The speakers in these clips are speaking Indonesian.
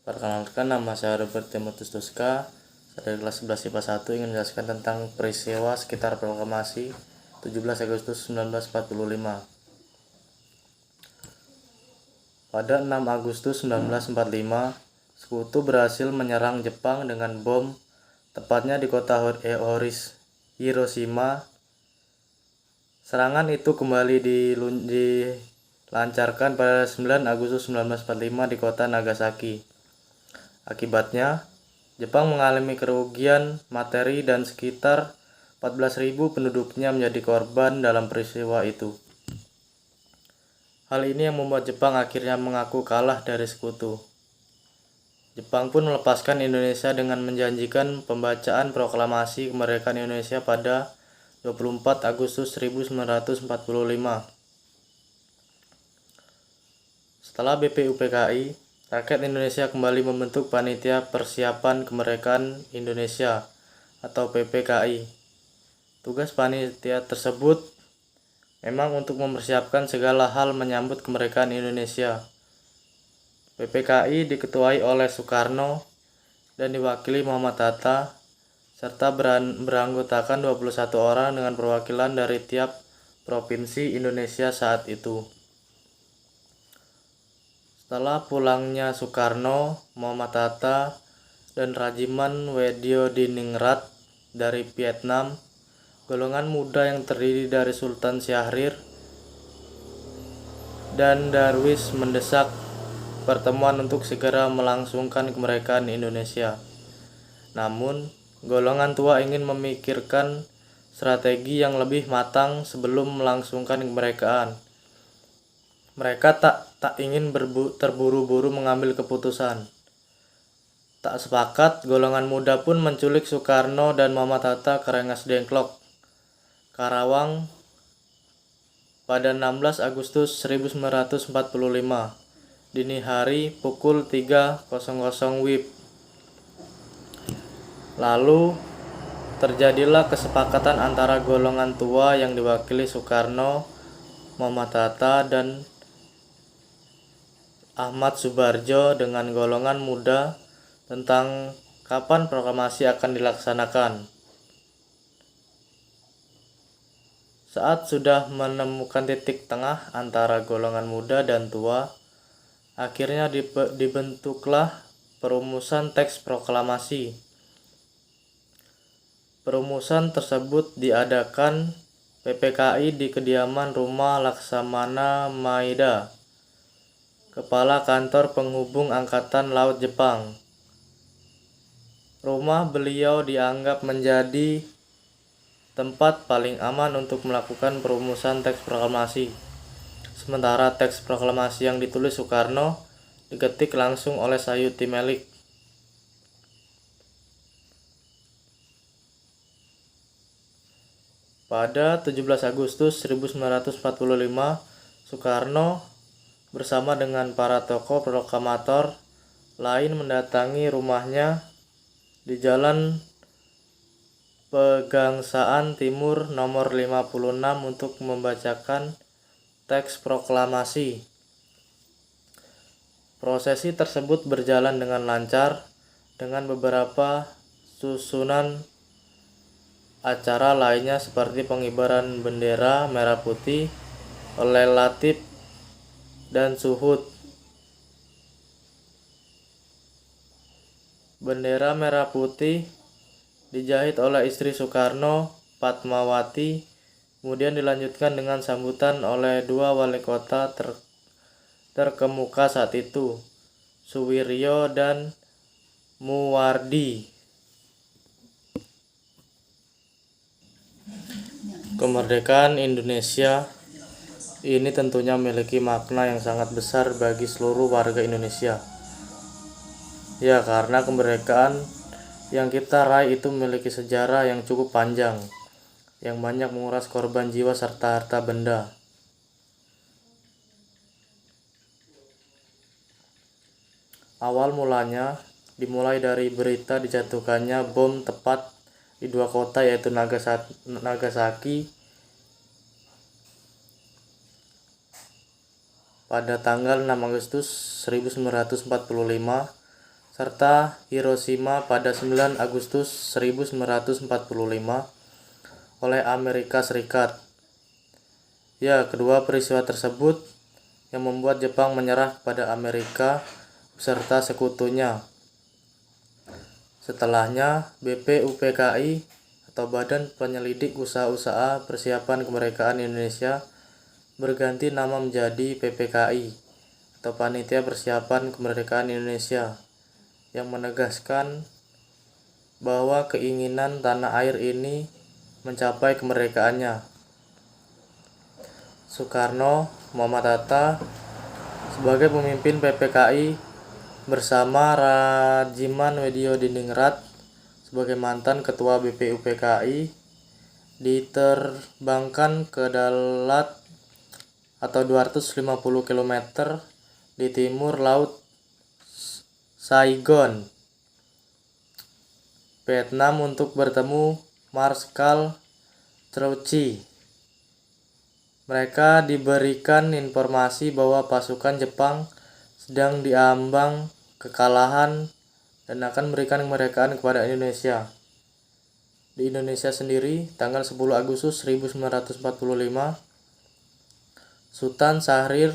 Perkenalkan, nama saya Robert Timotius Tuska. Saya dari kelas 11 IPA 1 ingin menjelaskan tentang peristiwa sekitar proklamasi 17 Agustus 1945. Pada 6 Agustus 1945, Sekutu berhasil menyerang Jepang dengan bom, tepatnya di kota Hiroshima. Serangan itu kembali dilancarkan pada 9 Agustus 1945 di kota Nagasaki. Akibatnya, Jepang mengalami kerugian materi dan sekitar 14.000 penduduknya menjadi korban dalam peristiwa itu. Hal ini yang membuat Jepang akhirnya mengaku kalah dari Sekutu. Jepang pun melepaskan Indonesia dengan menjanjikan pembacaan proklamasi kemerdekaan Indonesia pada 24 Agustus 1945. Setelah BPUPKI, rakyat Indonesia kembali membentuk Panitia Persiapan Kemerdekaan Indonesia atau PPKI. Tugas panitia tersebut memang untuk mempersiapkan segala hal menyambut kemerdekaan Indonesia. PPKI diketuai oleh Soekarno dan diwakili Muhammad Hatta, serta beranggotakan 21 orang dengan perwakilan dari tiap provinsi Indonesia saat itu. Setelah pulangnya Soekarno, Muhammad Hatta, dan Rajiman Weddiodiningrat dari Vietnam, golongan muda yang terdiri dari Sultan Syahrir dan Darwis mendesak pertemuan untuk segera melangsungkan kemerdekaan Indonesia. Namun, golongan tua ingin memikirkan strategi yang lebih matang sebelum melangsungkan kemerdekaan. Mereka tak ingin terburu-buru mengambil keputusan. Tak sepakat, golongan muda pun menculik Soekarno dan Muhammad Hatta ke Rengas Dengklok, Karawang pada 16 Agustus 1945. Dini hari pukul 3.00 WIB. Lalu terjadilah kesepakatan antara golongan tua yang diwakili Soekarno, Muhammad Hatta, dan Ahmad Subarjo dengan golongan muda tentang kapan proklamasi akan dilaksanakan. Saat sudah menemukan titik tengah antara golongan muda dan tua, akhirnya dibentuklah perumusan teks proklamasi. Perumusan tersebut diadakan PPKI di kediaman rumah Laksamana Maeda, Kepala Kantor Penghubung Angkatan Laut Jepang. Rumah beliau dianggap menjadi tempat paling aman untuk melakukan perumusan teks proklamasi. Sementara teks proklamasi yang ditulis Soekarno diketik langsung oleh Sayuti Melik. Pada 17 Agustus 1945, Soekarno bersama dengan para tokoh proklamator lain mendatangi rumahnya di Jalan Pegangsaan Timur nomor 56 untuk membacakan teks proklamasi. Prosesi tersebut berjalan dengan lancar dengan beberapa susunan acara lainnya seperti pengibaran bendera merah putih oleh Latif dan Suhud. Bendera merah putih dijahit oleh istri Soekarno, Fatmawati, kemudian dilanjutkan dengan sambutan oleh dua wali kota terkemuka saat itu, Suwiryo dan Muwardi. Kemerdekaan Indonesia ini tentunya memiliki makna yang sangat besar bagi seluruh warga Indonesia. Ya, karena kemerdekaan yang kita raih itu memiliki sejarah yang cukup panjang, yang banyak menguras korban jiwa serta harta benda. Awal mulanya dimulai dari berita dijatuhkannya bom tepat di dua kota, yaitu Nagasaki pada tanggal 6 Agustus 1945 serta Hiroshima pada 9 Agustus 1945 oleh Amerika Serikat. Ya, kedua peristiwa tersebut yang membuat Jepang menyerah kepada Amerika beserta sekutunya. Setelahnya, BPUPKI atau Badan Penyelidik Usaha-Usaha Persiapan Kemerdekaan Indonesia berganti nama menjadi PPKI atau Panitia Persiapan Kemerdekaan Indonesia, yang menegaskan bahwa keinginan tanah air ini mencapai kemerdekaannya. Soekarno, Muhammad Hatta sebagai pemimpin PPKI bersama Rajiman Weddiodiningrat sebagai mantan ketua BPUPKI diterbangkan ke Dalat atau 250 km di timur laut Saigon, Vietnam untuk bertemu Marskal Trucci. Mereka diberikan informasi bahwa pasukan Jepang sedang diambang kekalahan dan akan memberikan kemerdekaan kepada Indonesia. Di Indonesia sendiri, tanggal 10 Agustus 1945, Sultan Syahrir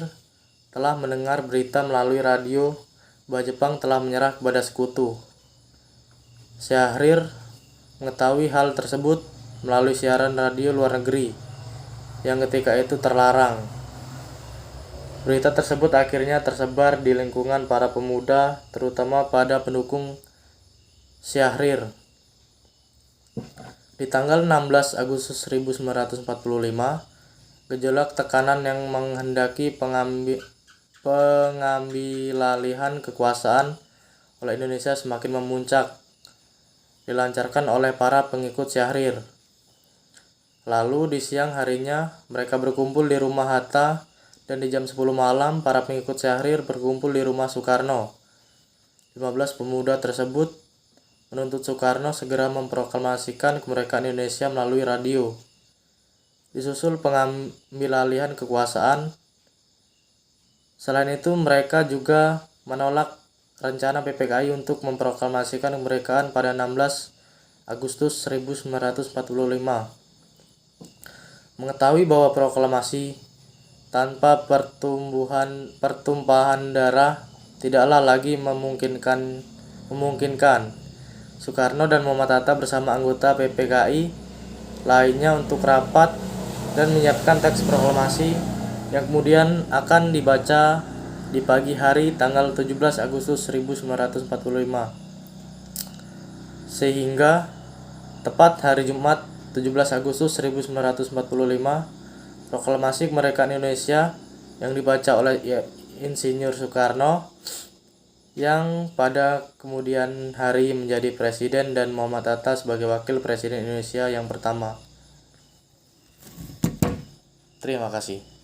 telah mendengar berita melalui radio bahwa Jepang telah menyerah kepada sekutu. Syahrir mengetahui hal tersebut melalui siaran radio luar negeri yang ketika itu terlarang. Berita tersebut akhirnya tersebar di lingkungan para pemuda, terutama pada pendukung Syahrir. Di tanggal 16 Agustus 1945, gejolak tekanan yang menghendaki pengambilalihan kekuasaan oleh Indonesia semakin memuncak, dilancarkan oleh para pengikut Syahrir. Lalu di siang harinya mereka berkumpul di rumah Hatta, dan di jam 10 malam para pengikut Syahrir berkumpul di rumah Soekarno. 15 pemuda tersebut menuntut Soekarno segera memproklamasikan kemerdekaan Indonesia melalui radio. Disusul pengambilalihan kekuasaan. Selain itu, mereka juga menolak rencana PPKI untuk memproklamasikan kemerdekaan pada 16 Agustus 1945. Mengetahui bahwa proklamasi tanpa pertumpahan darah tidaklah lagi memungkinkan, Soekarno dan Muhammad Hatta bersama anggota PPKI lainnya untuk rapat dan menyiapkan teks proklamasi yang kemudian akan dibaca di pagi hari tanggal 17 Agustus 1945. Sehingga tepat hari Jumat 17 Agustus 1945, proklamasi kemerdekaan Indonesia yang dibaca oleh Insinyur Soekarno, yang pada kemudian hari menjadi presiden, dan Muhammad Hatta sebagai wakil presiden Indonesia yang pertama. Terima kasih.